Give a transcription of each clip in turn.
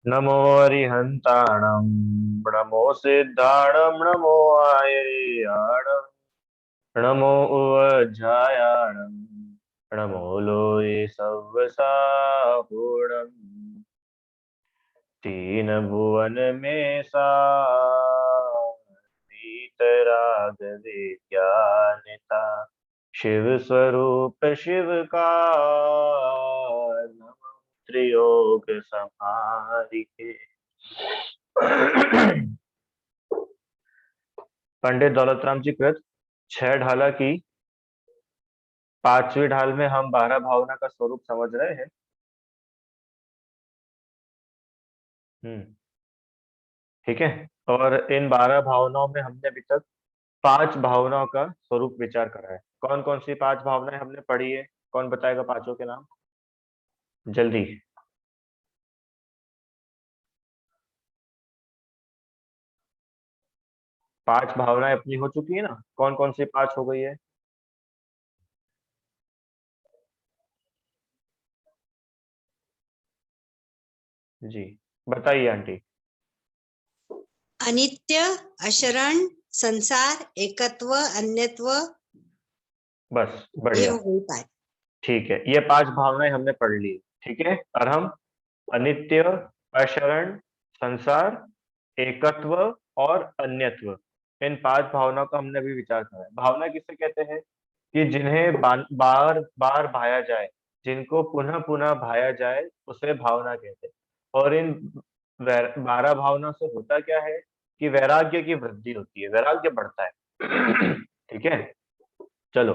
नमो अरिहन्ताणं नमो सिद्धाणं नमो आयर्याणं नमो उवज्झायाणं नमो लोये सव्वसाहुणम् तीन भुवन में सा वीतराग विज्ञानिता शिव स्वरूप शिव का नमः त्रियोग समाधिके। पंडित दौलतराम जी कृत छह ढाला की पांचवी ढाल में हम 12 भावना का स्वरूप समझ रहे हैं। हम्म। ठीक है। और इन 12 भावनाओं में हमने अभी तक 5 भावनाओं का स्वरूप विचार करा है। कौन कौन सी 5 भावनाएं हमने पढ़ी है? कौन बताएगा पांचों के नाम जल्दी? 5 भावनाएं अपनी हो चुकी है ना? कौन कौन सी 5 हो गई है? जी बताइए आंटी। अनित्य, अशरण, संसार, एकत्व, अन्यत्व, बस ये बढ़िया। हो गई 5। ठीक है, ये 5 भावनाएं हमने पढ़ ली। ठीक है, और हम अनित्य, अशरण, संसार, एकत्व और अन्यत्व, इन 5 भावनाओं का हमने अभी विचार करा है। भावना किसे कहते हैं? कि जिन्हें बार बार भाया जाए, जिनको पुनः पुनः भाया जाए, उसे भावना कहते हैं। और इन 12 भावना से होता क्या है कि वैराग्य की वृद्धि होती है, वैराग्य बढ़ता है। ठीक है। चलो,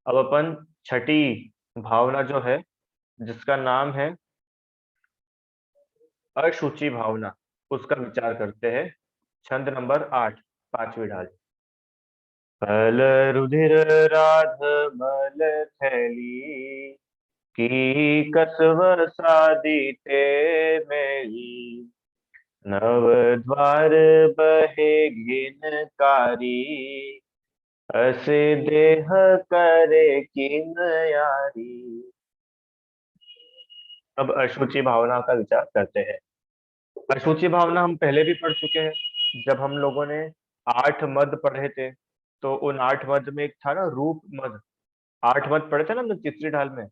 अब अपन छठी भावना जो है, जिसका नाम है अशुचि भावना, उसका विचार करते हैं। छंद नंबर 8, पांचवी ढाल। फल रुधिर राध मल थैली की कसव सादी ते मेरी नव द्वार बहे घिनकारी असे देह करे किन यारी। अब अशुचि भावना का विचार करते हैं। अशुचि भावना हम पहले भी पढ़ चुके हैं, जब हम लोगों ने 8 मद पढ़े थे। तो उन 8 मद में एक था ना रूप मद। 8 मद पढ़े थे ना हमने तीसरी ढाल में।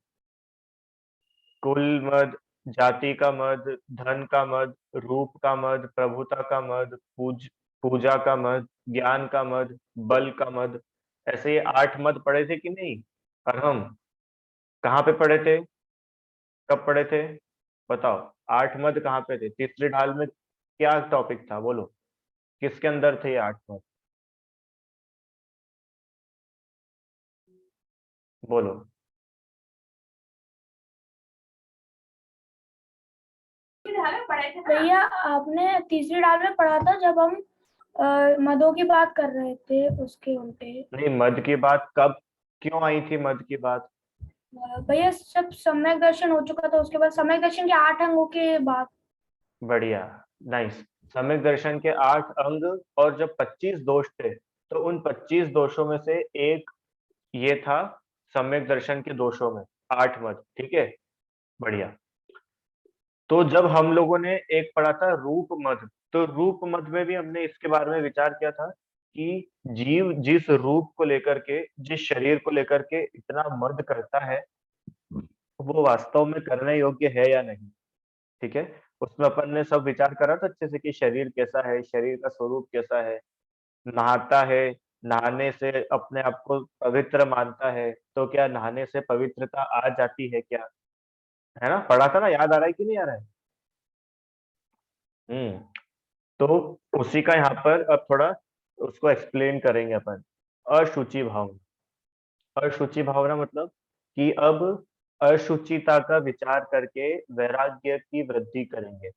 कुल मद, जाति का मद, धन का मद, रूप का मद, प्रभुता का मद, पूजा का मद, ज्ञान का मद, बल का मद। ऐसे ये 8 मद पढ़े थे कि नहीं? और हम कहाँ पे पढ़े थे? कब पढ़े थे? बताओ। 8 मद कहाँ पे थे तीसरी ढाल में? क्या टॉपिक था बोलो? किसके अंदर थे ये 8 मद? बोलो। भैया आपने तीसरी डाल में पढ़ा था जब हम मदों की बात कर रहे थे उसके उल्टे। नहीं, मद की बात कब क्यों आई थी? मद की बात भैया जब सम्यक दर्शन हो चुका था उसके बाद सम्यक दर्शन के 8 अंगों के बाद। बढ़िया, नाइस। सम्यक दर्शन के 8 अंग और जब 25 दोष थे, तो उन 25 दोषों में से एक ये था सम्यक दर्शन के दोषों में 8 मद। ठीक है, बढ़िया। तो जब हम लोगों ने एक पढ़ा था रूप मद, तो रूप मद में भी हमने इसके बारे में विचार किया था कि जीव जिस रूप को लेकर के, जिस शरीर को लेकर के इतना मद करता है, वो वास्तव में करने योग्य है या नहीं। ठीक है। उसमें अपन ने सब विचार करा था अच्छे से कि शरीर कैसा है, शरीर का स्वरूप कैसा है। नहाता है, नहाने से अपने आप को पवित्र मानता है, तो क्या नहाने से पवित्रता आ जाती है क्या? है ना, पढ़ा था ना? याद आ रहा है कि नहीं आ रहा है? हम्म। तो उसी का यहाँ पर अब थोड़ा उसको एक्सप्लेन करेंगे अपन। अशुचि भावना। अशुचि भावना मतलब कि अब अशुचिता का विचार करके वैराग्य की वृद्धि करेंगे।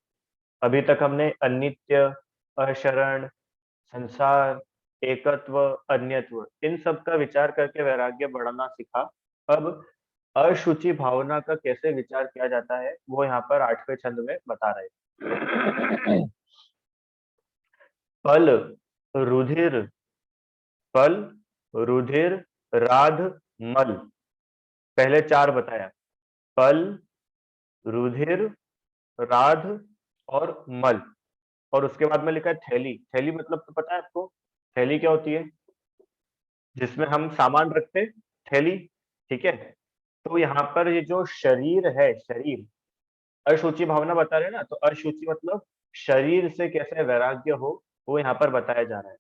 अभी तक हमने अनित्य, अशरण, संसार, एकत्व, अन्यत्व, इन सब का विचार करके वैराग्य बढ़ाना सीखा। अब अशुचि भावना का कैसे विचार किया जाता है, वो यहाँ पर 8वें छंद में बता रहे हैं। पल रुधिर, पल रुधिर राध मल। पहले 4 बताया। पल रुधिर राध और मल, और उसके बाद में लिखा है थैली। थैली मतलब तो पता है आपको, थैली क्या होती है? जिसमें हम सामान रखते हैं, थैली, ठीक है। तो यहाँ पर ये जो शरीर है, शरीर, अशुचि भावना बता रहे हैं ना, तो अशुचि मतलब शरीर से कैसे वैराग्य हो, वो यहाँ पर बताया जा रहा है।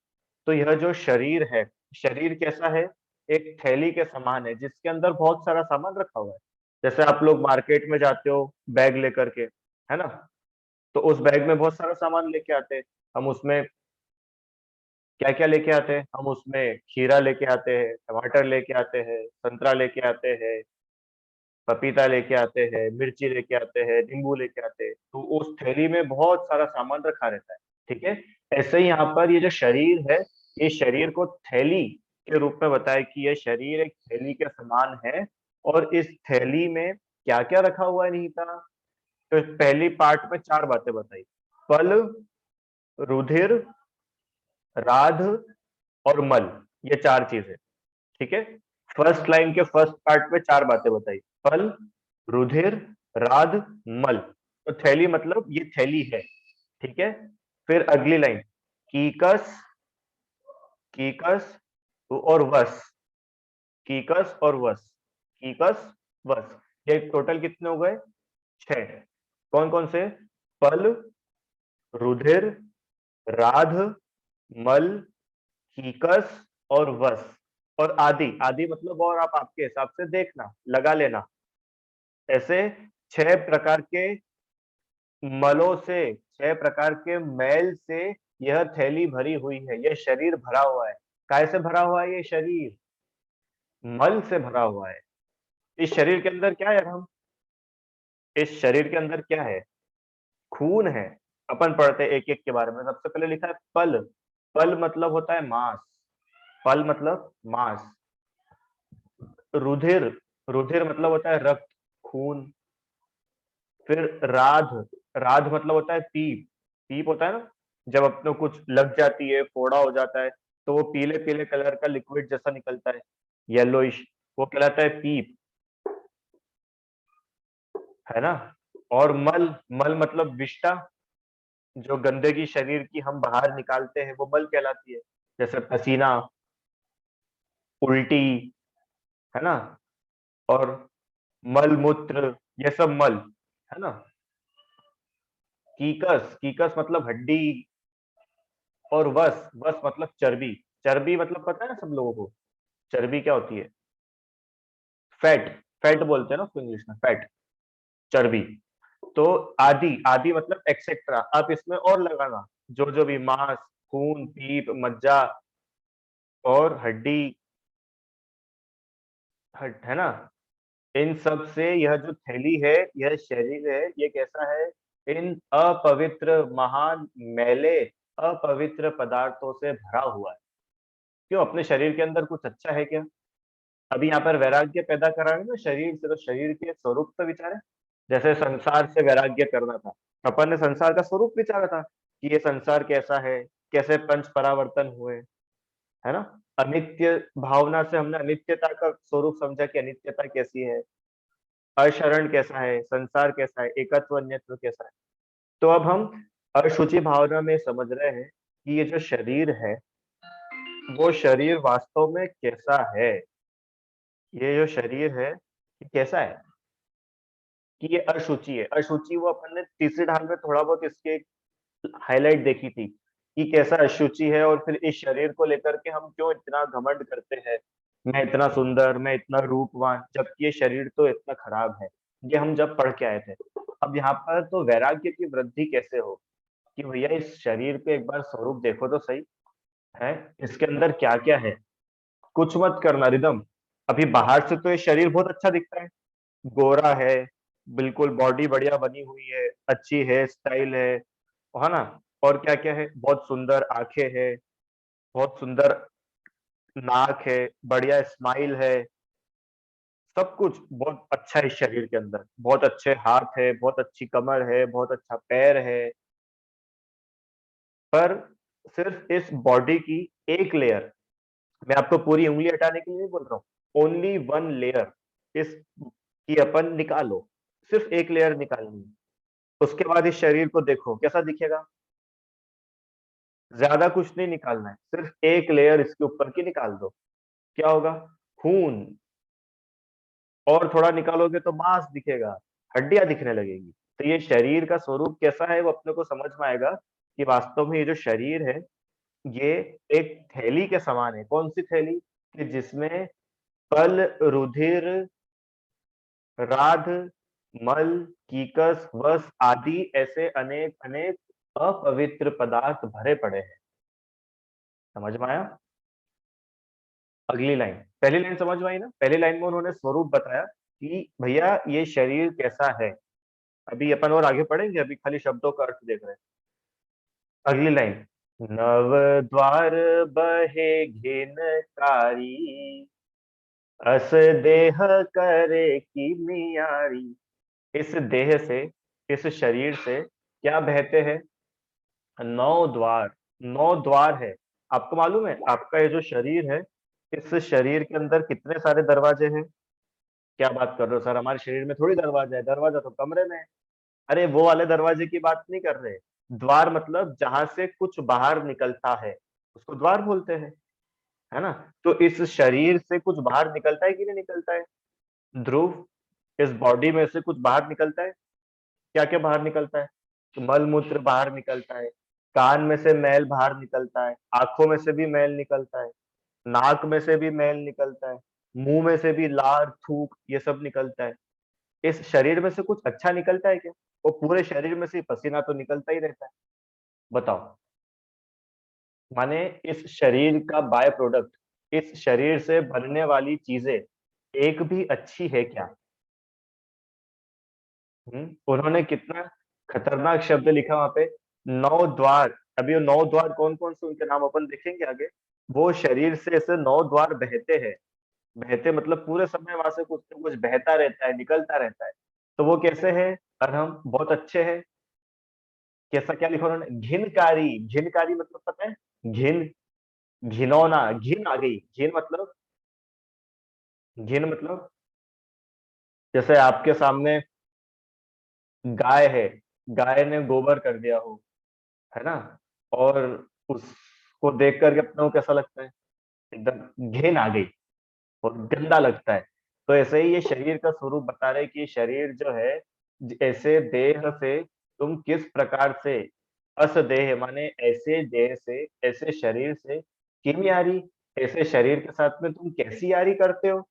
तो यह जो शरीर है, शरीर कैसा है? एक थैली के समान है जिसके अंदर बहुत सारा सामान रखा हुआ है। जैसे आप लोग मार्केट में जाते हो बैग लेकर के, है ना, तो उस बैग में बहुत सारा सामान लेके आते हैं। हम उसमें क्या क्या लेके आते हैं? हम उसमें खीरा लेके आते हैं, टमाटर लेके आते हैं, संतरा लेके आते हैं, पपीता लेके आते हैं, मिर्ची लेके आते हैं, नींबू लेके आते हैं। तो उस थैली में बहुत सारा सामान रखा रहता है, ठीक है। ऐसे ही यहाँ पर ये जो शरीर है, ये शरीर को थैली के रूप में बताया कि यह शरीर एक थैली के समान है। और इस थैली में क्या क्या रखा हुआ है निहिता? तो पहली पार्ट में 4 बातें बताई, पल, रुधिर, राध और मल, ये 4 चीजें, ठीक है। फर्स्ट लाइन के फर्स्ट पार्ट में 4 बातें बताई, पल, रुधिर, राध, मल। तो थैली मतलब ये थैली है, ठीक है। फिर अगली लाइन, कीकस, कीकस और वस, कीकस और वस, कीकस, वस, ये टोटल कितने हो गए? 6। कौन कौन से? पल, रुधिर, राध, मल, कीकस और वस, और आदि। आदि मतलब और, आप आपके हिसाब से देखना, लगा लेना। ऐसे 6 प्रकार के मलों से, 6 प्रकार के मैल से यह थैली भरी हुई है, यह शरीर भरा हुआ है। काय से भरा हुआ है ये शरीर? मल से भरा हुआ है। इस शरीर के अंदर क्या है हम? इस शरीर के अंदर क्या है? खून है। अपन पढ़ते हैं एक एक के बारे में। सबसे पहले लिखा है पल। पल मतलब होता है मांस, पल मतलब मांस। रुधिर, रुधिर मतलब होता है रक्त, खून। फिर राध, राध मतलब होता है पीप, पीप होता है ना, जब अपने को कुछ लग जाती है, फोड़ा हो जाता है, तो वो पीले पीले कलर का लिक्विड जैसा निकलता है, येलोइश, वो कहलाता है पीप, है ना। और मल, मल मतलब विष्ठा, जो गंदगी शरीर की हम बाहर निकालते हैं वो मल कहलाती है। जैसे पसीना, उल्टी, है ना, और मल मूत्र, ये सब मल, है ना। कीकस, कीकस मतलब हड्डी। और वस, वस मतलब चर्बी। चर्बी मतलब पता है ना सब लोगों को, चर्बी क्या होती है? फैट, फैट बोलते हैं ना उसको इंग्लिश में, फैट, चर्बी। तो आदि, आदि मतलब एक्सेट्रा, आप इसमें और लगाना, जो जो भी मांस, खून, पीप, मज्जा और हड्डी, है ना, इन सब से यह जो थैली है, यह शरीर है, ये कैसा है? इन अपवित्र, महान, मैले, अपवित्र पदार्थों से भरा हुआ है। क्यों? अपने शरीर के अंदर कुछ अच्छा है क्या? अभी यहाँ पर वैराग्य पैदा करा है ना शरीर से, तो शरीर के स्वरूप तो विचारे। जैसे संसार से वैराग्य करना था, अपन ने संसार का स्वरूप विचारा था कि ये संसार कैसा है, कैसे पंच परावर्तन हुए, है ना। अनित्य भावना से हमने अनित्यता का स्वरूप समझा कि अनित्यता कैसी है, अशरण कैसा है, संसार कैसा है, एकत्व अन्यत्व कैसा है। तो अब हम अशुचि भावना में समझ रहे हैं कि ये जो शरीर है, वो शरीर वास्तव में कैसा है। ये जो शरीर है, ये कैसा है? कि ये अशुचि है। अशुचि वो अपन ने तीसरी ढाल में थोड़ा बहुत इसके हाईलाइट देखी थी कि कैसा अशुचि है, और फिर इस शरीर को लेकर के हम क्यों इतना घमंड करते हैं, मैं इतना सुंदर, मैं इतना रूपवान, जबकि ये शरीर तो इतना खराब है। ये हम जब पढ़ के आए थे। अब यहाँ पर तो वैराग्य की वृद्धि कैसे हो कि भैया इस शरीर पे एक बार स्वरूप देखो तो सही है, इसके अंदर क्या क्या है। कुछ मत करना रिदम। अभी बाहर से तो ये शरीर बहुत अच्छा दिखता है, गोरा है, बिल्कुल बॉडी बढ़िया बनी हुई है, अच्छी हेयर स्टाइल है ना, और क्या क्या है, बहुत सुंदर आंखें है, बहुत सुंदर नाक है, बढ़िया स्माइल है, सब कुछ बहुत अच्छा है इस शरीर के अंदर, बहुत अच्छे हाथ है, बहुत अच्छी कमर है, बहुत अच्छा पैर है। पर सिर्फ इस बॉडी की एक लेयर, मैं आपको पूरी उंगली हटाने के लिए नहीं बोल रहा हूँ, ओनली वन लेयर इस की अपन निकालो, सिर्फ एक लेयर निकालनी है, उसके बाद इस शरीर को देखो कैसा दिखेगा। ज्यादा कुछ नहीं निकालना है, सिर्फ एक लेयर इसके ऊपर की निकाल दो, क्या होगा? खून। और थोड़ा निकालोगे तो मांस दिखेगा, हड्डियां दिखने लगेगी। तो ये शरीर का स्वरूप कैसा है वो अपने को समझ में आएगा कि वास्तव में ये जो शरीर है ये एक थैली के समान है। कौन सी थैली? कि जिसमें पल, रुधिर, राध, मल, कीकस, वस आदि ऐसे अनेक अनेक अपवित्र पदार्थ भरे पड़े हैं। समझ में आया? अगली लाइन, पहली लाइन समझ में आई ना? पहली लाइन में उन्होंने स्वरूप बताया कि भैया ये शरीर कैसा है। अभी अपन और आगे पढ़ेंगे, अभी खाली शब्दों का अर्थ देख रहे हैं। अगली लाइन, नव द्वार बहे घिनकारी, अस देह करे की मियारी। इस देह से, इस शरीर से क्या बहते हैं? 9 द्वार। 9 द्वार है। आपको मालूम है आपका ये जो शरीर है, इस शरीर के अंदर कितने सारे दरवाजे हैं? क्या बात कर रहे हो सर, हमारे शरीर में थोड़ी दरवाजा है, दरवाजा तो कमरे में है। अरे वो वाले दरवाजे की बात नहीं कर रहे। द्वार मतलब जहां से कुछ बाहर निकलता है उसको द्वार बोलते हैं, है ना? तो इस शरीर से कुछ बाहर निकलता है कि नहीं निकलता है? ध्रुव, इस बॉडी में से कुछ बाहर निकलता है? क्या क्या बाहर निकलता है? तो मल मूत्र बाहर निकलता है, कान में से मैल बाहर निकलता है, आंखों में से भी मैल निकलता है, नाक में से भी मैल निकलता है, मुंह में से भी लार थूक ये सब निकलता है। इस शरीर में से कुछ अच्छा निकलता है क्या? वो पूरे शरीर में से पसीना तो निकलता ही रहता है। बताओ, माने इस शरीर का बाय प्रोडक्ट, इस शरीर से बनने वाली चीजें एक भी अच्छी है क्या? उन्होंने कितना खतरनाक शब्द लिखा वहां पे, 9 द्वार। अभी वो 9 द्वार कौन कौन से उनके नाम अपन देखेंगे आगे। वो शरीर से ऐसे 9 द्वार बहते हैं। बहते मतलब पूरे समय वहां से कुछ न कुछ बहता रहता है, निकलता रहता है। तो वो कैसे है? और हम बहुत अच्छे हैं। कैसा, क्या लिखा उन्होंने? घिनकारी। घिनकारी मतलब पता है? घिन, घिनौना, घिन आ गई। घिन मतलब, घिन मतलब जैसे आपके सामने गाय है, गाय ने गोबर कर दिया हो, है ना? और उसको देख करके अपने को कैसा लगता है? एकदम घिन आ गई और गंदा लगता है। तो ऐसे ही ये शरीर का स्वरूप बता रहे कि शरीर जो है, ऐसे देह से तुम किस प्रकार से, अस देह माने ऐसे देह से, ऐसे शरीर से, किम यारी, ऐसे शरीर के साथ में तुम कैसी यारी करते हो?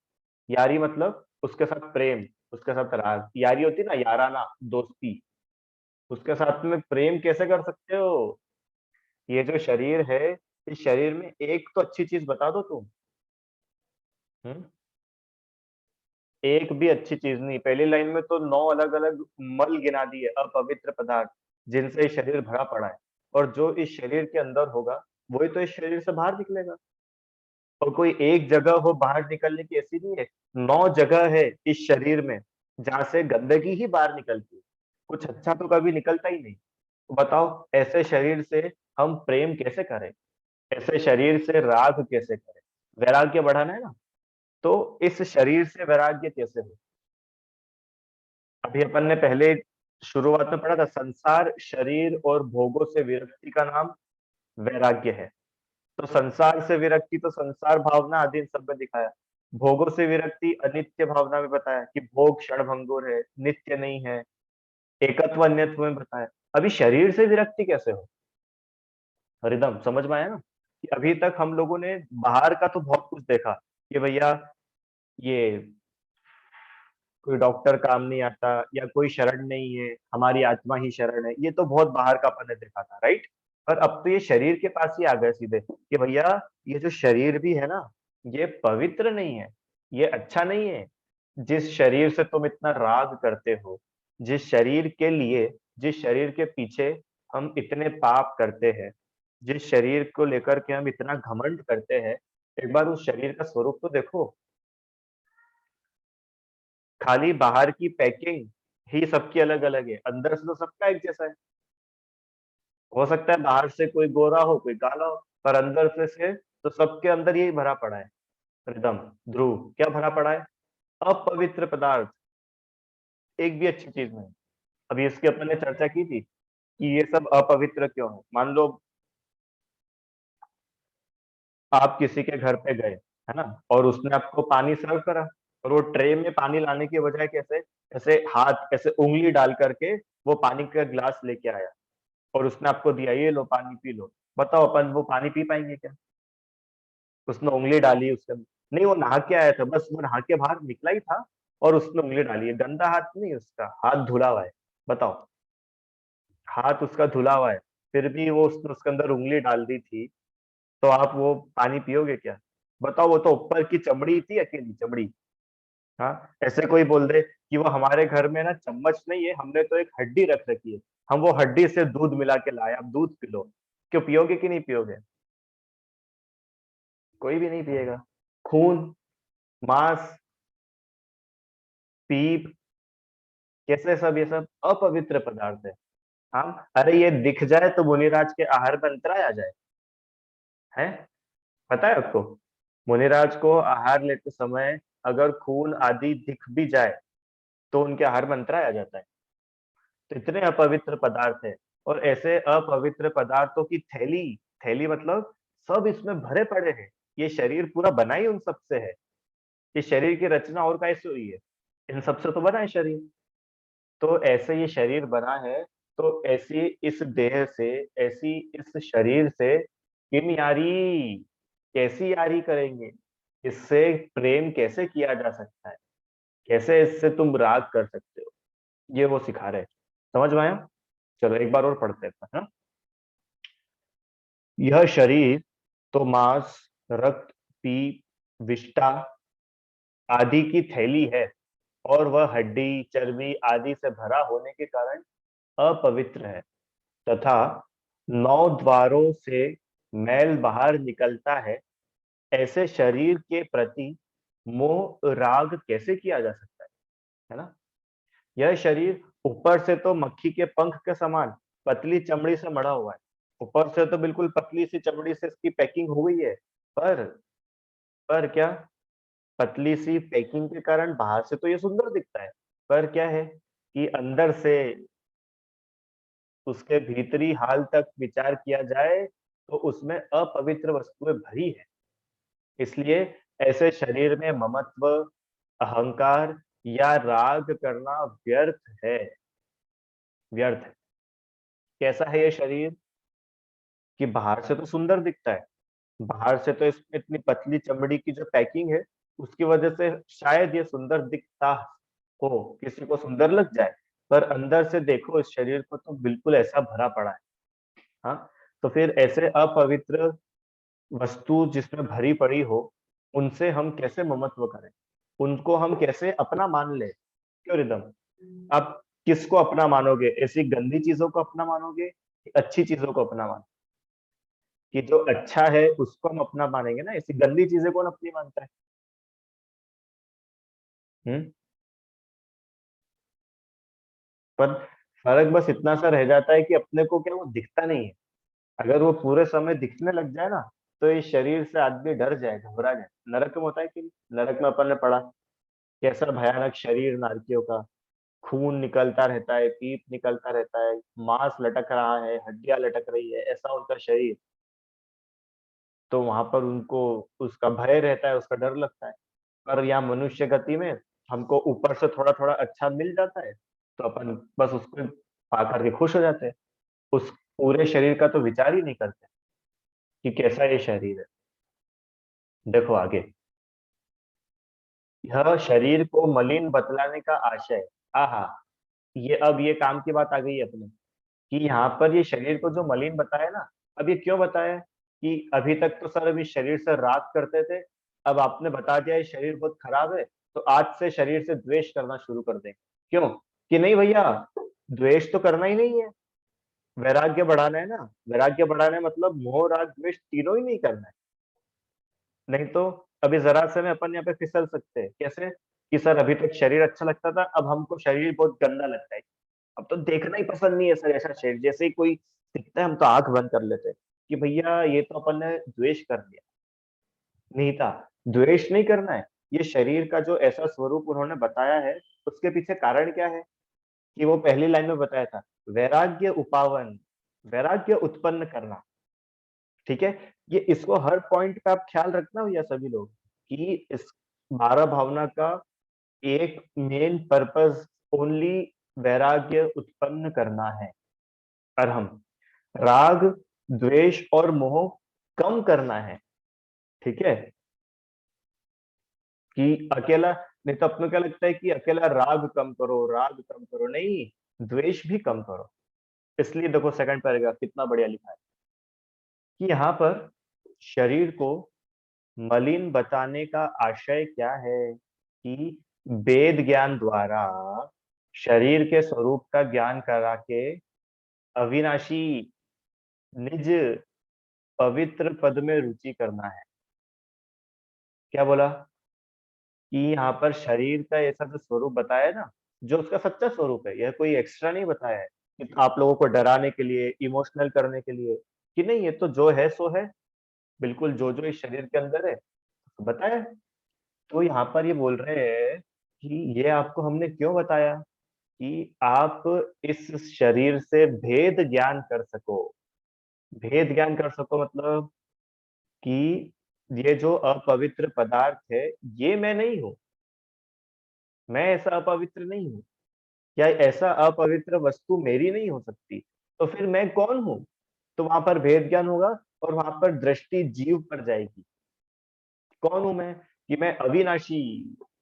यारी मतलब उसके साथ प्रेम, उसके साथ राग। यारी होती है ना, याराना, दोस्ती। उसके साथ में प्रेम कैसे कर सकते हो? ये जो शरीर है, इस शरीर में एक तो अच्छी चीज बता दो तुम। हम्म एक भी अच्छी चीज नहीं। पहली लाइन में तो 9 अलग अलग मल गिना दिए, अपवित्र पदार्थ, जिनसे ये शरीर भरा पड़ा है। और जो इस शरीर के अंदर होगा वही तो इस शरीर से बाहर निकलेगा। और कोई एक जगह हो बाहर निकलने की, ऐसी नहीं है। 9 जगह है इस शरीर में जहां से गंदगी ही बाहर निकलती है, कुछ अच्छा तो कभी निकलता ही नहीं। तो बताओ ऐसे शरीर से हम प्रेम कैसे करें? ऐसे शरीर से राग कैसे करें? वैराग्य बढ़ाना है ना, तो इस शरीर से वैराग्य कैसे हो? अभी अपन ने पहले शुरुआत में पढ़ा था, संसार, शरीर और भोगों से विरक्ति का नाम वैराग्य है। तो संसार से विरक्ति तो संसार भावना आदि इन सब में दिखाया। भोगों से विरक्ति अनित्य भावना में बताया कि भोग क्षणभंगुर है, नित्य नहीं है। एकत्व अन्यत्व में बताया। अभी शरीर से विरक्ति कैसे हो? हरिदम समझ में आया ना? कि अभी तक हम लोगों ने बाहर का तो बहुत कुछ देखा कि भैया ये कोई डॉक्टर काम नहीं आता, या कोई शरण नहीं है, हमारी आत्मा ही शरण है। ये तो बहुत बाहर का अपन ने देखा था, राइट? पर अब तो ये शरीर के पास ही आ गए सीधे कि भैया ये जो शरीर भी है ना, ये पवित्र नहीं है, ये अच्छा नहीं है। जिस शरीर से तुम इतना राग करते हो, जिस शरीर के लिए, जिस शरीर के पीछे हम इतने पाप करते हैं, जिस शरीर को लेकर के हम इतना घमंड करते हैं, एक बार उस शरीर का स्वरूप तो देखो। खाली बाहर की पैकिंग ही सबकी अलग अलग है, अंदर से तो सबका एक जैसा है। हो सकता है बाहर से कोई गोरा हो, कोई काला हो, पर अंदर से तो सबके अंदर यही भरा पड़ा है। रिदम, ध्रुव, क्या भरा पड़ा है? अपवित्र पदार्थ, एक भी अच्छी चीज नहीं। अभी इसकी अपन ने चर्चा की थी कि ये सब अपवित्र क्यों है। मान लो आप किसी के घर पे गए, है ना, और उसने आपको पानी सर्व करा, और वो ट्रे में पानी लाने की बजाय कैसे ऐसे हाथ ऐसे उंगली डाल करके वो पानी का ग्लास लेके आया और उसने आपको दिया, ये लो पानी पी लो। बताओ अपन वो पानी पी पाएंगे क्या? उसने उंगली डाली उसके नहीं, वो नहा के आया था, बस वो नहा के बाहर निकला ही था और उसने उंगली डाली है, गंदा हाथ नहीं, उसका हाथ धुला हुआ है। बताओ, हाथ उसका धुला हुआ है, फिर भी वो उसने उसके अंदर उंगली डाल दी थी, तो आप वो पानी पियोगे क्या? बताओ, वो तो ऊपर की चमड़ी थी, अकेली चमड़ी। हाँ, ऐसे कोई बोल दे कि वो हमारे घर में ना चम्मच नहीं है, हमने तो एक हड्डी रख रखी है, हम वो हड्डी से दूध मिला के लाए, आप दूध पी लो। क्यों पियोगे कि नहीं पियोगे? कोई भी नहीं पिएगा। खून, मांस, पीप, कैसे सब, ये सब अपवित्र पदार्थ है। हम, अरे ये दिख जाए तो मुनिराज के आहार में अंतराय आ जाए, है? पता है आपको? मुनिराज को आहार लेते समय अगर खून आदि दिख भी जाए तो उनके आहार में अंतराय आ जाता है। तो इतने अपवित्र पदार्थ है, और ऐसे अपवित्र पदार्थों की थैली, थैली मतलब सब इसमें भरे पड़े हैं। ये शरीर पूरा बना ही उन सब से है। ये शरीर की रचना और कैसे हुई है? इन सब से तो बना है शरीर। तो ऐसे ये शरीर बना है, तो ऐसी इस देह से, ऐसी इस शरीर से किम यारी, कैसी यारी करेंगे? इससे प्रेम कैसे किया जा सकता है? कैसे इससे तुम राग कर सकते हो? ये वो सिखा रहे हैं। समझ में आया? चलो एक बार और पढ़ते हैं, है ना? यह शरीर तो मांस, रक्त, पीप, विष्ठा आदि की थैली है, और वह हड्डी, चर्बी आदि से भरा होने के कारण अपवित्र है, तथा 9 द्वारों से मैल बाहर निकलता है। ऐसे शरीर के प्रति मोह राग कैसे किया जा सकता है ना? यह शरीर ऊपर से तो मक्खी के पंख के समान पतली चमड़ी से मढ़ा हुआ है। ऊपर से तो बिल्कुल पतली सी चमड़ी से इसकी पैकिंग हो गई है, पर पर क्या, पतली सी पैकिंग के कारण बाहर से तो ये सुंदर दिखता है, पर क्या है कि अंदर से उसके भीतरी हाल तक विचार किया जाए तो उसमें अपवित्र वस्तुएं भरी है। इसलिए ऐसे शरीर में ममत्व, अहंकार या राग करना व्यर्थ है, व्यर्थ है। कैसा है ये शरीर? कि बाहर से तो सुंदर दिखता है, बाहर से तो इसमें इतनी पतली चमड़ी की जो पैकिंग है उसकी वजह से शायद ये सुंदर दिखता हो, किसी को सुंदर लग जाए, पर अंदर से देखो इस शरीर को तो बिल्कुल ऐसा भरा पड़ा है। हाँ, तो फिर ऐसे अपवित्र वस्तु जिसमें भरी पड़ी हो, उनसे हम कैसे ममत्व करें? उनको हम कैसे अपना मान ले? क्यों रिदम? आप किसको अपना मानोगे? ऐसी गंदी चीजों को अपना मानोगे कि अच्छी चीजों को अपना मानोगे? कि जो अच्छा है उसको हम अपना मानेंगे ना, ऐसी गंदी चीजें कौन अपनी मानता है? हम्म। पर फर्क बस इतना सा रह जाता है कि अपने को क्या वो दिखता नहीं है। अगर वो पूरे समय दिखने लग जाए ना, तो इस शरीर से आदमी डर जाए, घबरा जाए। नरक में होता है कि नहीं? नरक में अपन ने पढ़ा कैसा भयानक शरीर नारकियों का, खून निकलता रहता है, पीप निकलता रहता है, मांस लटक रहा है, हड्डियां लटक रही है, ऐसा उनका शरीर। तो वहां पर उनको उसका भय रहता है, उसका डर लगता है। पर यहाँ मनुष्य गति में हमको ऊपर से थोड़ा थोड़ा अच्छा मिल जाता है, तो अपन बस उसको पा करके खुश हो जाते हैं। उस पूरे शरीर का तो विचार ही नहीं करते कि कैसा ये शरीर है। देखो आगे, यह शरीर को मलिन बतलाने का आशय। आहा, ये अब ये काम की बात आ गई है अपने, कि यहाँ पर ये शरीर को जो मलिन बताया ना, अब ये क्यों बताया? कि अभी तक तो सर अभी शरीर से राग करते थे, अब आपने बता दिया ये शरीर बहुत खराब है, तो आज से शरीर से द्वेष करना शुरू कर देंगे। क्यों? कि नहीं भैया, द्वेष तो करना ही नहीं है, वैराग्य बढ़ाना है ना। वैराग्य बढ़ाना है मतलब मोह राग द्वेष तीनों ही नहीं करना है। नहीं तो अभी जरा से में अपन यहाँ पे फिसल सकते हैं। कैसे? कि सर अभी तक शरीर अच्छा लगता था, अब हमको शरीर बहुत गंदा लगता है, अब तो देखना ही पसंद नहीं है सर ऐसा शरीर। जैसे ही कोई दिखता है हम तो आंख बंद कर लेते हैं कि भैया ये तो अपन ने द्वेष कर दिया। नहीं था, द्वेष नहीं करना है। ये शरीर का जो ऐसा स्वरूप उन्होंने बताया है, उसके पीछे कारण क्या है? कि वो पहली लाइन में बताया था, वैराग्य उपावन, वैराग्य उत्पन्न करना। ठीक है, ये इसको हर पॉइंट पे आप ख्याल रखना भैया सभी लोग, कि इस 12 भावना का एक मेन पर्पस ओनली वैराग्य उत्पन्न करना है, और हम राग, द्वेष और मोह कम करना है। ठीक है, कि अकेला नहीं, तो अपने क्या लगता है कि अकेला राग कम करो, राग कम करो, नहीं, द्वेष भी कम करो। इसलिए देखो सेकंड पैराग्राफ कितना बढ़िया लिखा है कि यहाँ पर शरीर को मलिन बताने का आशय क्या है, कि वेद ज्ञान द्वारा शरीर के स्वरूप का ज्ञान करा के अविनाशी निज पवित्र पद में रुचि करना है। क्या बोला, कि यहाँ पर शरीर का ऐसा जो स्वरूप बताया है ना, जो उसका सच्चा स्वरूप है, यह कोई एक्स्ट्रा नहीं बताया है कि आप लोगों को डराने के लिए, इमोशनल करने के लिए, कि नहीं, ये तो जो है सो है, बिल्कुल जो जो इस शरीर के अंदर है बताया है। तो यहाँ पर ये बोल रहे हैं कि ये आपको हमने क्यों बताया, कि आप इस शरीर से भेद ज्ञान कर सको। भेद ज्ञान कर सको मतलब कि ये जो अपवित्र पदार्थ है, ये मैं नहीं हूं, मैं ऐसा अपवित्र नहीं हूं, या ऐसा अपवित्र वस्तु मेरी नहीं हो सकती, तो फिर मैं कौन हूं। तो वहां पर भेद ज्ञान होगा, और वहां पर दृष्टि जीव पर जाएगी। कौन हूं मैं, कि मैं अविनाशी,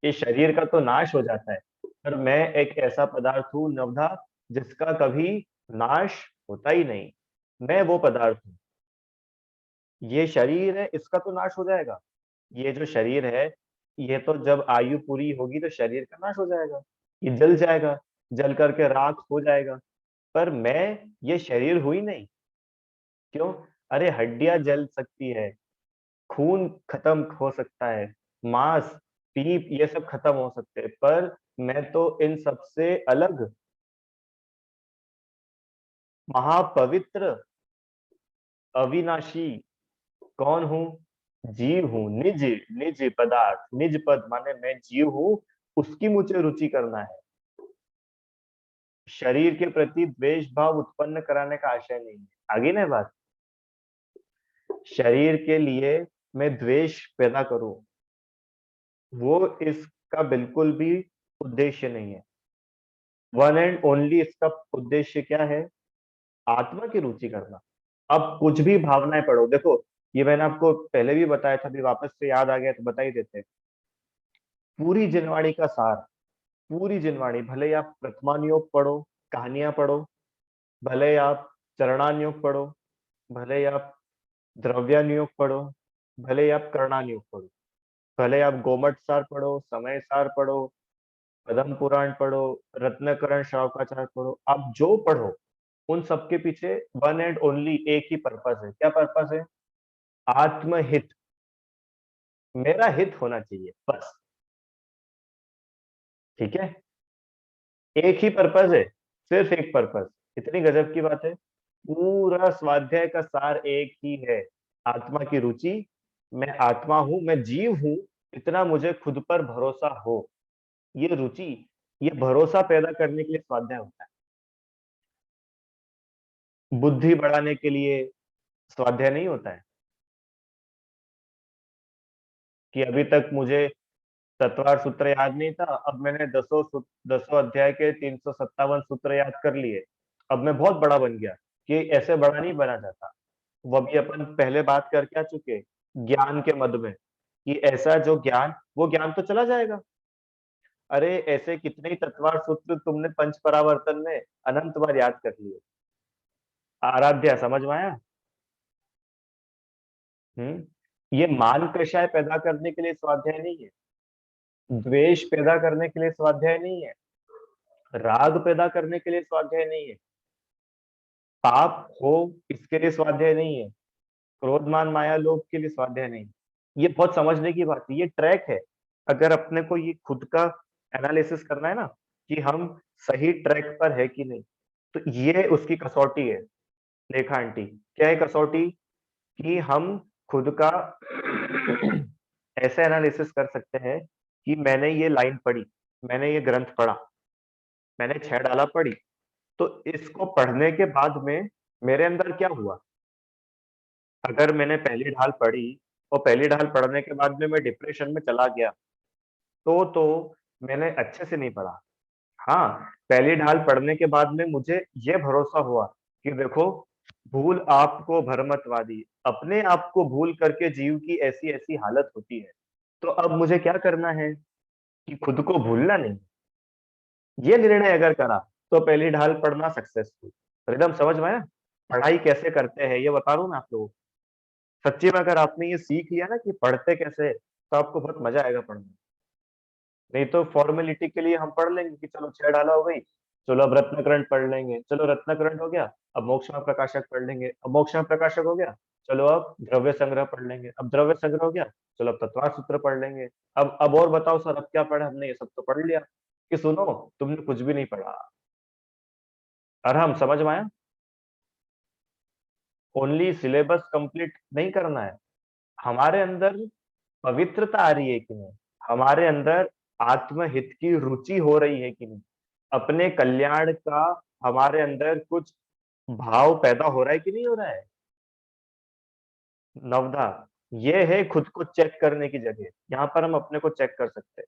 ये शरीर का तो नाश हो जाता है, पर मैं एक ऐसा पदार्थ हूं नवधा, जिसका कभी नाश होता ही नहीं, मैं वो पदार्थ हूं। ये शरीर है, इसका तो नाश हो जाएगा, ये जो शरीर है, ये तो जब आयु पूरी होगी तो शरीर का नाश हो जाएगा, ये जल जाएगा, जल करके राख हो जाएगा, पर मैं ये शरीर हुई नहीं। क्यों, अरे हड्डियां जल सकती है, खून खत्म हो सकता है, मांस, पीप, ये सब खत्म हो सकते हैं, पर मैं तो इन सबसे अलग महापवित्र अविनाशी कौन हूं, जीव हूं, निज, निज पदार्थ, निज पद माने मैं जीव हूं, उसकी मुझे रुचि करना है। शरीर के प्रति द्वेष भाव उत्पन्न कराने का आशय नहीं है। आगे ना बात, शरीर के लिए मैं द्वेष पैदा करूं, वो इसका बिल्कुल भी उद्देश्य नहीं है। वन एंड ओनली इसका उद्देश्य क्या है, आत्मा की रुचि करना। अब कुछ भी भावनाएं पढ़ो, देखो ये मैंने आपको पहले भी बताया था, अभी वापस से याद आ गया तो बता ही देते हैं। पूरी जिनवाणी का सार, पूरी जिनवाणी, भले ही आप प्रथमानुयोग पढ़ो, कहानियां पढ़ो, भले ही आप चरणानुयोग पढ़ो, भले ही आप द्रव्यानुयोग पढ़ो, भले ही आप कर्णानुयोग पढ़ो, भले आप गोमट सार पढ़ो, समय सार पढ़ो, पद्म पुराण पढ़ो, रत्नकरण शावकाचार पढ़ो, आप जो पढ़ो, उन सबके पीछे वन एंड ओनली एक ही पर्पस है। क्या पर्पस है, आत्महित, मेरा हित होना चाहिए बस। ठीक है, एक ही पर्पस है, सिर्फ एक पर्पस। इतनी गजब की बात है, पूरा स्वाध्याय का सार एक ही है, आत्मा की रुचि, मैं आत्मा हूं, मैं जीव हूं, इतना मुझे खुद पर भरोसा हो। ये रुचि, ये भरोसा पैदा करने के लिए स्वाध्याय होता है, बुद्धि बढ़ाने के लिए स्वाध्याय नहीं होता है। कि अभी तक मुझे तत्वार सूत्र याद नहीं था, अब मैंने दसों अध्याय के 357 सूत्र याद कर लिए, अब मैं बहुत बड़ा बन गया, कि ऐसे बड़ा नहीं बना जाता। वो भी अपन पहले बात करके आ चुके, ज्ञान के मद में, कि ऐसा जो ज्ञान, वो ज्ञान तो चला जाएगा। अरे ऐसे कितने ही तत्वार सूत्र तुमने पंच परावर्तन में अनंत बार याद कर लिए। आराध्या समझ में आया। ये मान कषाय पैदा करने के लिए स्वाध्याय नहीं है, द्वेष पैदा करने के लिए स्वाध्याय नहीं है, राग पैदा करने के लिए स्वाध्याय नहीं है, पाप हो इसके लिए स्वाध्याय नहीं है, क्रोध मान माया लोभ के लिए स्वाध्याय नहीं। ये बहुत समझने की बात है, ये ट्रैक है। अगर अपने को ये खुद का एनालिसिस करना है ना, कि हम सही ट्रैक पर है कि नहीं, तो ये उसकी कसौटी है। लेखा आंटी, क्या है कसौटी, कि हम खुद का ऐसे एनालिसिस कर सकते हैं कि मैंने ये लाइन पढ़ी, मैंने ये ग्रंथ पढ़ा, मैंने 6 डाला पढ़ी। तो इसको पढ़ने के बाद में मेरे अंदर क्या हुआ? अगर मैंने पहली ढाल पढ़ी और पहली ढाल पढ़ने के बाद में मैं डिप्रेशन में चला गया, तो मैंने अच्छे से नहीं पढ़ा। हाँ, पहली ढाल पढ़ने के बाद में मुझे ये भरोसा हुआ कि देखो, भूल आपको भरमतवादी, अपने आप को भूल करके जीव की ऐसी-ऐसी हालत होती है। तो अब मुझे क्या करना है कि खुद को भूलना नहीं। ये निर्णय अगर करा, तो पहली ढाल पढ़ना सक्सेसफुल। तो एकदम समझ में आया? पढ़ाई कैसे करते हैं, ये बता रहा हूँ मैं आप लोगों को। सच्ची में अगर आपने ये सीख लिया ना कि पढ़ते कैसे, तो आपको बहुत मजा आएगा पढ़ने में। नहीं तो फॉर्मेलिटी के लिए हम पढ़ लेंगे कि चलो 6 ढाला हो गई, चलो अब रत्नकरण पढ़ लेंगे, चलो रत्नकरण हो गया, अब मोक्षमा प्रकाशक पढ़ लेंगे, अब मोक्षमा प्रकाशक हो गया, चलो अब द्रव्य संग्रह पढ़ लेंगे, अब द्रव्य संग्रह हो गया, चलो अब तत्वार सूत्र पढ़ लेंगे। अब और बताओ सर, अब क्या पढ़ा हमने? ये सब तो पढ़ लिया। कि सुनो, तुमने कुछ भी नहीं पढ़ा। अरहम समझ में आया? ओनली सिलेबस कंप्लीट नहीं करना है, हमारे अंदर पवित्रता आ रही है कि नहीं, हमारे अंदर आत्महित की रुचि हो रही है कि नहीं, अपने कल्याण का हमारे अंदर कुछ भाव पैदा हो रहा है कि नहीं हो रहा है। नवधा, ये है खुद को चेक करने की जगह, यहाँ पर हम अपने को चेक कर सकते हैं।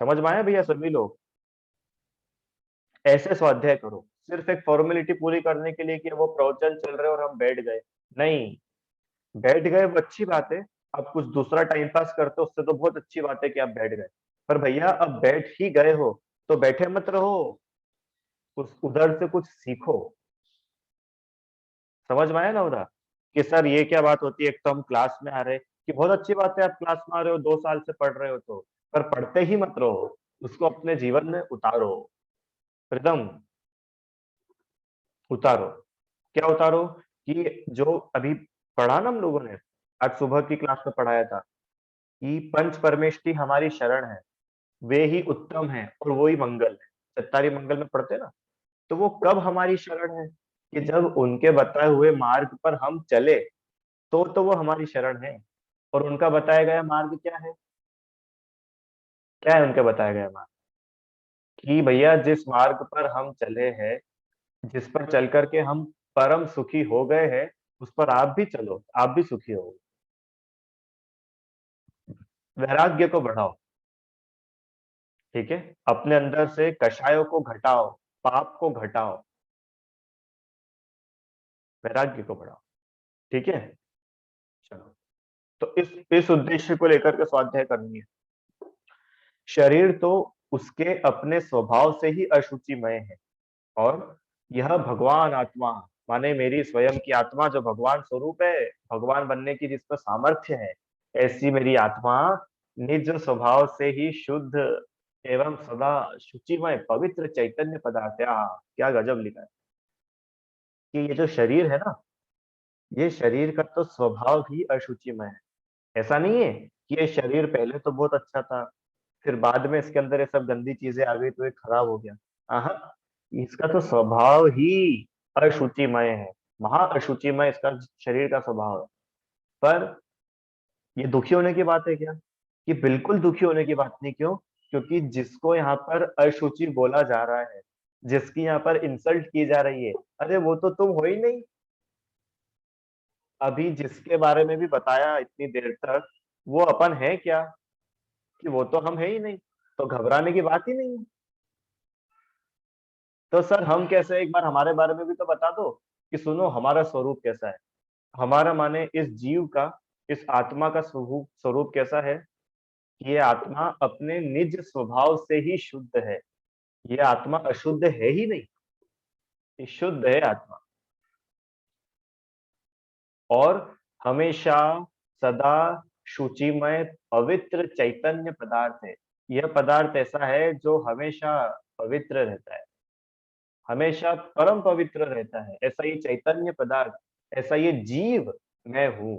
समझ में आया भैया सभी लोग? ऐसे स्वाध्याय करो, सिर्फ एक फॉर्मेलिटी पूरी करने के लिए कि वो प्रवचन चल रहे और हम बैठ गए, नहीं। बैठ गए वो अच्छी बात है, आप कुछ दूसरा टाइम पास करते हो उससे तो बहुत अच्छी बात है कि आप बैठ गए। पर भैया अब बैठ ही गए हो तो बैठे मत रहो, उस उधर से कुछ सीखो। समझ में आया ना उधर? कि सर ये क्या बात होती है, एक तो हम क्लास में आ रहे, कि बहुत अच्छी बात है आप क्लास में आ रहे हो, 2 साल से पढ़ रहे हो, तो पर पढ़ते ही मत रहो, उसको अपने जीवन में उतारो। प्रीतम, उतारो। क्या उतारो? कि जो अभी पढ़ा ना हम लोगों ने, आज सुबह की क्लास में पढ़ाया था कि पंच परमेष्टि हमारी शरण है, वे ही उत्तम है और वो ही मंगल है। सत्तारी मंगल में पढ़ते ना, तो वो कब हमारी शरण है? कि जब उनके बताए हुए मार्ग पर हम चले, तो वो हमारी शरण है। और उनका बताया गया मार्ग क्या है? क्या है उनके बताया गया मार्ग? कि भैया जिस मार्ग पर हम चले हैं, जिस पर चल करके हम परम सुखी हो गए हैं, उस पर आप भी चलो, आप भी सुखी हो। वैराग्य को बढ़ाओ, ठीक है? अपने अंदर से कषायों को घटाओ, पाप को घटाओ, वैराग्य को बढ़ाओ, ठीक है? चलो, तो इस उद्देश्य को लेकर के स्वाध्याय करनी है। शरीर तो उसके अपने स्वभाव से ही अशुचिमय है, और यह भगवान आत्मा, माने मेरी स्वयं की आत्मा जो भगवान स्वरूप है, भगवान बनने की जिसमें सामर्थ्य है, ऐसी मेरी आत्मा निज स्वभाव से ही शुद्ध एवं सदा शुचिमय पवित्र चैतन्य पदार्थ है। क्या गजब लिखा है कि ये जो शरीर है ना, ये शरीर का तो स्वभाव ही अशुचिमय है। ऐसा नहीं है कि ये शरीर पहले तो बहुत अच्छा था, फिर बाद में इसके अंदर ये सब गंदी चीजें आ गई तो ये खराब हो गया। हाँ, इसका तो स्वभाव ही अशुचिमय है, महा अशुचिमय इसका शरीर का स्वभाव है। पर ये दुखी होने की बात है क्या? कि बिल्कुल दुखी होने की बात नहीं। क्यों? क्योंकि जिसको यहाँ पर अशुचि बोला जा रहा है, जिसकी यहाँ पर इंसल्ट की जा रही है, अरे वो तो तुम हो ही नहीं। अभी जिसके बारे में भी बताया इतनी देर तक, वो अपन है क्या? कि वो तो हम है ही नहीं, तो घबराने की बात ही नहीं है। तो सर हम कैसे, एक बार हमारे बारे में भी तो बता दो कि सुनो हमारा स्वरूप कैसा है। हमारा माने इस जीव का, इस आत्मा का स्वरूप स्वरूप कैसा है? ये आत्मा अपने निज स्वभाव से ही शुद्ध है, ये आत्मा अशुद्ध है ही नहीं, ये शुद्ध है आत्मा। और हमेशा सदा शुचिमय पवित्र चैतन्य पदार्थ है। यह पदार्थ ऐसा है जो हमेशा पवित्र रहता है, हमेशा परम पवित्र रहता है। ऐसा ये चैतन्य पदार्थ, ऐसा ये जीव मैं हूं।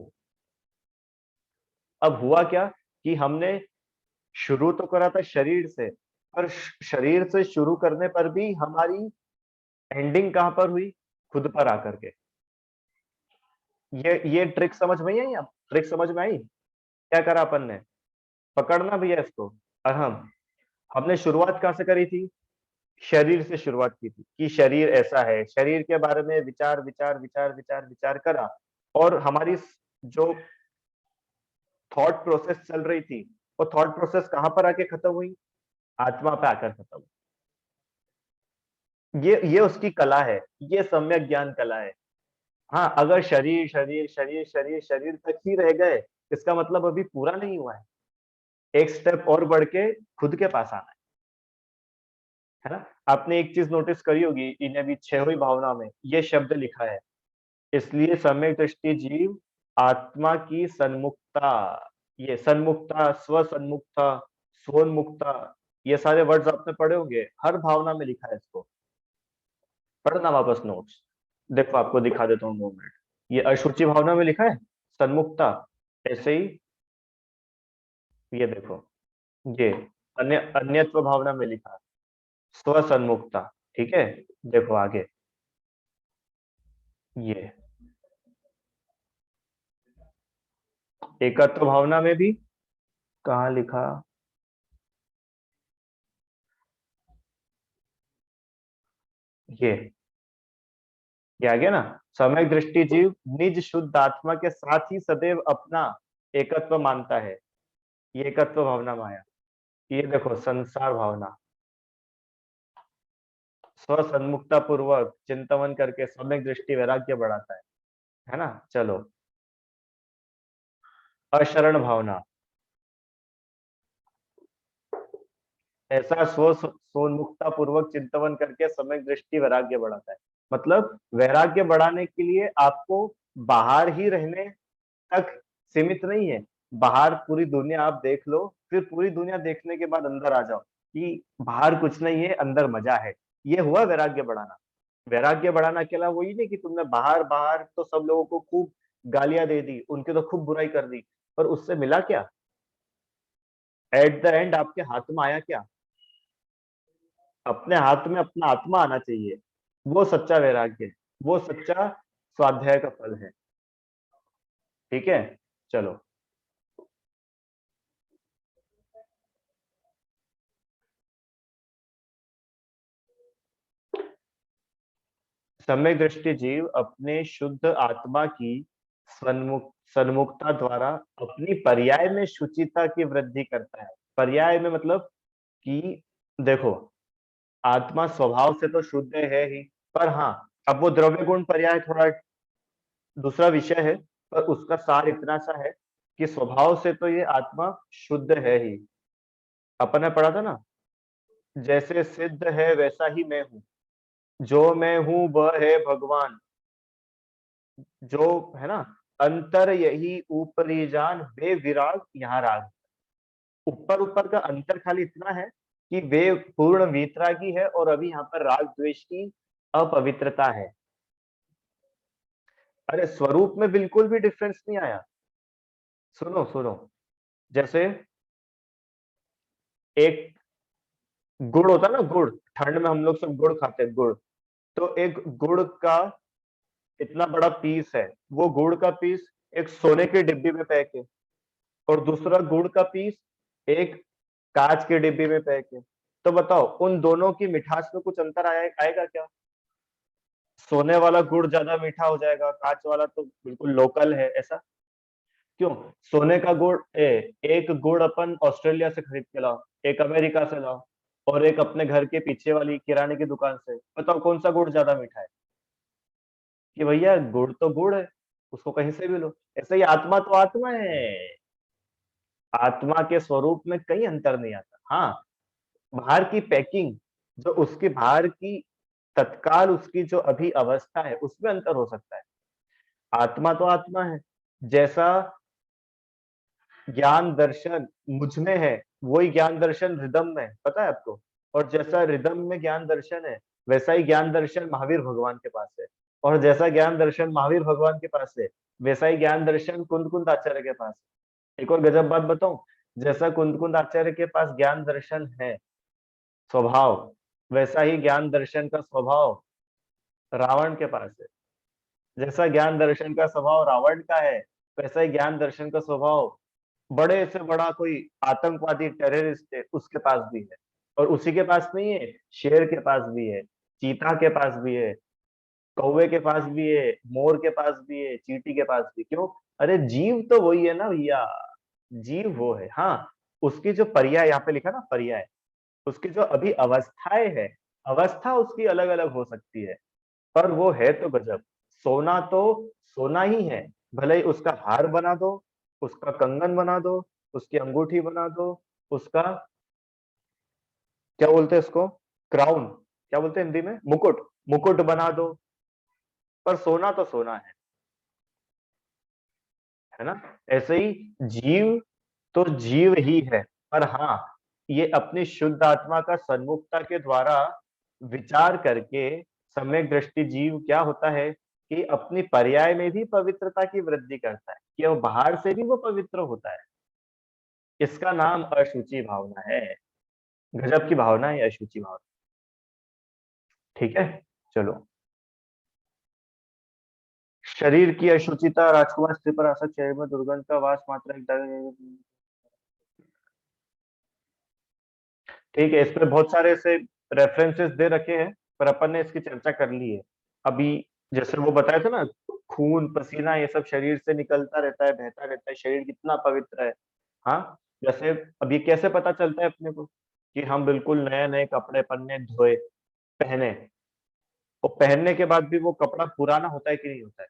अब हुआ क्या कि हमने शुरू तो करा था शरीर से, पर शरीर से शुरू करने पर भी हमारी एंडिंग कहां पर हुई? खुद पर आकर के। ये ट्रिक समझ में आई? आप ट्रिक समझ में आई? क्या करा अपन ने? पकड़ना भैया इसको। और हमने शुरुआत कहां से करी थी? शरीर से शुरुआत की थी कि शरीर ऐसा है, शरीर के बारे में विचार विचार विचार विचार विचार करा, और हमारी जो थॉट प्रोसेस चल रही थी, वो थॉट प्रोसेस कहां पर आके खत्म हुई? आत्मा पे आकर खत्म हुई। ये उसकी कला है, ये सम्यक ज्ञान कला है। हाँ, अगर शरीर शरीर शरीर शरीर शरीर तक ही रह गए, इसका मतलब अभी पूरा नहीं हुआ है। एक स्टेप और बढ़ के खुद के पास आना है ना? आपने एक चीज नोटिस करी होगी, इन अभी 6वीं भावना में ये शब्द लिखा है, इसलिए सम्यक दृष्टि जीव आत्मा की सन्मुखता, ये सन्मुखता, स्वसन्मुखता, स्वोन्मुखता, ये सारे वर्ड्स आपने पढ़े होंगे, हर भावना में लिखा है इसको। पढ़ना वापस नोट्स। देखो आपको दिखा देता हूँ 2 मिनट। ये अशुचि भावना में लिखा है सन्मुखता, ऐसे ही ये देखो, ये अन्यत्व भावना में लिखा है स्वसन्मुखता। ठीक है, देखो आगे, ये एकत्व भावना में भी कहा लिखा, ये आ गया ना, सम्यक दृष्टि जीव निज शुद्ध आत्मा के साथ ही सदैव अपना एकत्व मानता है, ये एकत्व भावना में आया। ये देखो संसार भावना, स्वसन्मुखता पूर्वक चिंतन करके सम्यक दृष्टि वैराग्य बढ़ाता है ना? चलो, अशरण भावना, ऐसा स्वोन्मुखता पूर्वक चिंतन करके सम्यक दृष्टि वैराग्य बढ़ाता है। मतलब वैराग्य बढ़ाने के लिए आपको बाहर ही रहने तक सीमित नहीं है, बाहर पूरी दुनिया आप देख लो, फिर पूरी दुनिया देखने के बाद अंदर आ जाओ कि बाहर कुछ नहीं है, अंदर मजा है। ये हुआ वैराग्य बढ़ाना। वैराग्य बढ़ाना अकेला वही नहीं कि तुमने बाहर बाहर तो सब लोगों को खूब गालियां दे दी, उनकी तो खूब बुराई कर दी, पर उससे मिला क्या? एट द एंड आपके हाथ में आया क्या? अपने हाथ में अपना आत्मा आना चाहिए, वो सच्चा वैराग्य है, वो सच्चा स्वाध्याय का फल है। ठीक है, चलो, सम्यक दृष्टि जीव अपने शुद्ध आत्मा की सन्मुखता द्वारा अपनी पर्याय में शुचिता की वृद्धि करता है। पर्याय में मतलब कि देखो, आत्मा स्वभाव से तो शुद्ध है ही, पर हाँ, अब वो द्रव्य गुण पर्याय थोड़ा दूसरा विषय है, पर उसका सार इतना सा है कि स्वभाव से तो ये आत्मा शुद्ध है ही। अपन ने पढ़ा था ना, जैसे सिद्ध है वैसा ही मैं हूं, जो मैं हूं वह है भगवान, जो है ना, अंतर यही ऊपरी जान वे विराग यहाँ राग। ऊपर ऊपर का अंतर खाली इतना है कि वे पूर्ण वीतरागी है, और अभी यहाँ पर राग द्वेष की अपवित्रता है। अरे स्वरूप में बिल्कुल भी डिफरेंस नहीं आया। सुनो सुनो, जैसे एक गुड़ होता है ना, गुड़, ठंड में हम लोग सब गुड़ खाते हैं, गुड़। तो एक गुड़ का इतना बड़ा पीस है, वो गुड़ का पीस एक सोने के डिब्बी में पैक है, और दूसरा गुड़ का पीस एक कांच के डिब्बी में पैक है। तो बताओ उन दोनों की मिठास में कुछ अंतर आएगा क्या? सोने वाला गुड़ ज्यादा मीठा हो जाएगा, कांच वाला तो बिल्कुल लोकल है, ऐसा क्यों? सोने का गुड़ एक गुड़ अपन ऑस्ट्रेलिया से खरीद के लाओ, एक अमेरिका से लाओ, और एक अपने घर के पीछे वाली किराने की दुकान से, बताओ कौन सा गुड़ ज्यादा मीठा है? कि भैया गुड़ तो गुड़ है, उसको कहीं से भी लो। ऐसे ही आत्मा तो आत्मा है, आत्मा के स्वरूप में कहीं अंतर नहीं आता। हाँ, बाहर की पैकिंग, जो उसकी बाहर की तत्काल उसकी जो अभी अवस्था है, उसमें अंतर हो सकता है। आत्मा तो आत्मा है, जैसा ज्ञान दर्शन मुझ में है, वही ज्ञान दर्शन रिदम में है, पता है आपको? और जैसा रिदम में ज्ञान दर्शन है, वैसा ही ज्ञान दर्शन महावीर भगवान के पास है, और जैसा ज्ञान दर्शन महावीर भगवान के पास है, वैसा ही ज्ञान दर्शन कुंद कुंद आचार्य के पास है। एक और गजब बात बताऊं, जैसा कुंद कुंद आचार्य के पास ज्ञान दर्शन है स्वभाव, वैसा ही ज्ञान दर्शन का स्वभाव रावण के पास है। जैसा ज्ञान दर्शन का स्वभाव रावण का है, वैसा ही ज्ञान दर्शन का स्वभाव बड़े से बड़ा कोई आतंकवादी टेररिस्ट है उसके पास भी है। और उसी के पास नहीं है, शेर के पास भी है, चीता के पास भी है, कौवे के पास भी है, मोर के पास भी है, चींटी के पास भी। क्यों? अरे जीव तो वही है ना भैया, जीव वो है। हाँ, उसकी जो पर्याय यहाँ पे लिखा ना, पर्याय, उसकी जो अभी अवस्थाएं है, अवस्था उसकी अलग अलग हो सकती है, पर वो है तो गजब। सोना तो सोना ही है, भले ही उसका हार बना दो, उसका कंगन बना दो, उसकी अंगूठी बना दो, उसका क्या बोलते हैं उसको, क्राउन, क्या बोलते हैं हिंदी में, मुकुट, मुकुट बना दो, पर सोना तो सोना है ना। ऐसे ही जीव तो जीव ही है, पर हाँ, ये अपनी शुद्ध आत्मा का सन्मुखता के द्वारा विचार करके सम्यक दृष्टि जीव क्या होता है कि अपनी पर्याय में भी पवित्रता की वृद्धि करता है, कि वो बाहर से भी वो पवित्र होता है। इसका नाम अशुचि भावना है। गजब की भावना है अशुचि भावना। ठीक है, चलो। शरीर की अशुचिता, राजकुमार स्त्री पर असर, शरीर में दुर्गंध का वास मात्र एक। ठीक है, इस पे बहुत सारे ऐसे रेफरेंसेस दे रखे हैं, पर अपन ने इसकी चर्चा कर ली है अभी। जैसे वो बताया था ना, खून पसीना ये सब शरीर से निकलता रहता है, बहता रहता है, शरीर कितना पवित्र है। हाँ, जैसे अब ये कैसे पता चलता है अपने को कि हम बिल्कुल नए नए कपड़े पहने, धोए, पहने, और पहनने के बाद भी वो कपड़ा पुराना होता है कि नहीं होता है?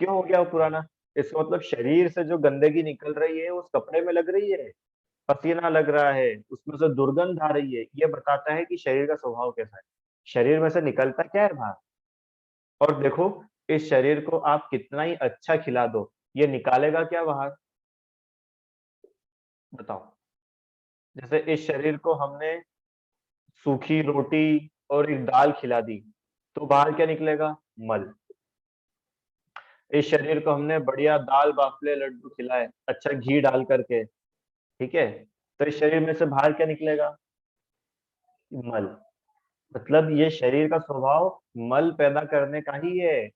क्यों हो गया वो पुराना? इसका मतलब शरीर से जो गंदगी निकल रही है उस कपड़े में लग रही है, पसीना लग रहा है, उसमें से दुर्गंध आ रही है, ये बताता है कि शरीर का स्वभाव कैसा है, शरीर में से निकलता क्या है बाहर। और देखो, इस शरीर को आप कितना ही अच्छा खिला दो, ये निकालेगा क्या बाहर? बताओ। जैसे इस शरीर को हमने सूखी रोटी और एक दाल खिला दी, तो बाहर क्या निकलेगा? मल। इस शरीर को हमने बढ़िया दाल बाफले लड्डू खिलाए, अच्छा घी डाल करके, ठीक है, तो इस शरीर में से बाहर क्या निकलेगा? मल। मतलब ये शरीर का स्वभाव मल पैदा करने का ही है,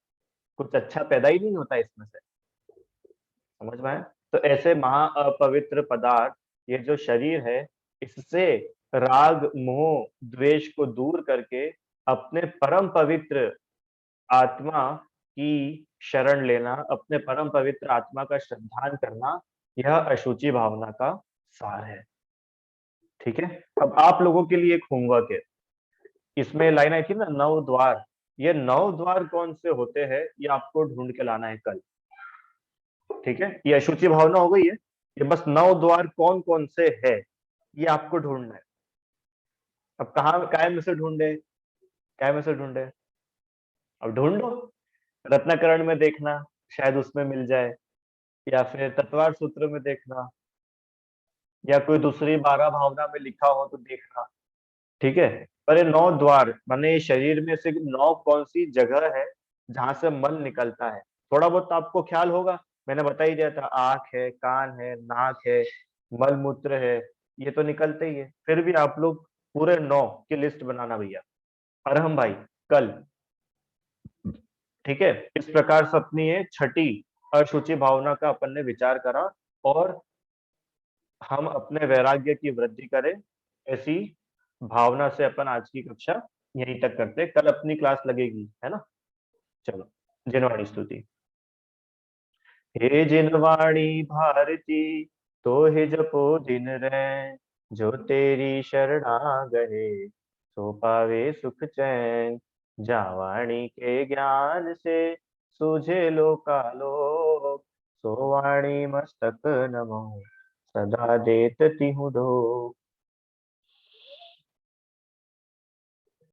कुछ अच्छा पैदा ही नहीं होता इसमें से। समझ में आया? तो ऐसे महा अपवित्र पदार्थ, ये जो शरीर है, इससे राग मोह द्वेष को दूर करके अपने परम पवित्र आत्मा की शरण लेना, अपने परम पवित्र आत्मा का श्रद्धान करना, यह अशुचि भावना का सार है। ठीक है, अब आप लोगों के लिए एक होमवर्क है। इसमें लाइन आई थी ना, नौ द्वार, ये नौ द्वार कौन से होते हैं ये आपको ढूंढ के लाना है कल। ठीक है, ये अशुचि भावना हो गई है, ये बस नौ द्वार कौन कौन से है ये आपको ढूंढना है। अब कहाँ काय में से ढूंढे, काय में से ढूंढे? अब ढूंढो, रत्नाकरण में देखना, शायद उसमें मिल जाए, या फिर तत्वार सूत्र में देखना, या कोई दूसरी 12 भावना में लिखा हो तो देखना। ठीक है, पर ये नौ द्वार माने शरीर में से नौ कौन सी जगह है जहां से मल निकलता है? थोड़ा बहुत तो आपको ख्याल होगा, मैंने बता ही दिया था, आंख है, कान है, नाक है, मल मूत्र है, ये तो निकलते ही है। फिर भी आप लोग पूरे 9 की लिस्ट बनाना भैया, अरहम भाई, कल। ठीक है, इस प्रकार से अपनी ये छठी अशुचि भावना का अपन ने विचार करा, और हम अपने वैराग्य की वृद्धि करें, ऐसी भावना से अपन आज की कक्षा यहीं तक करते हैं। कल अपनी क्लास लगेगी, है ना? चलो, जिनवाणी स्तुति। हे जिनवाणी भारती, तो हे जपो दिन रैन, जो तेरी शरणा गए, सो पावे सुख चैन। जावाणी के ज्ञान से सूझे लोकालोक, सो वाणी मस्तक नमो, सदा देत तिहु धो।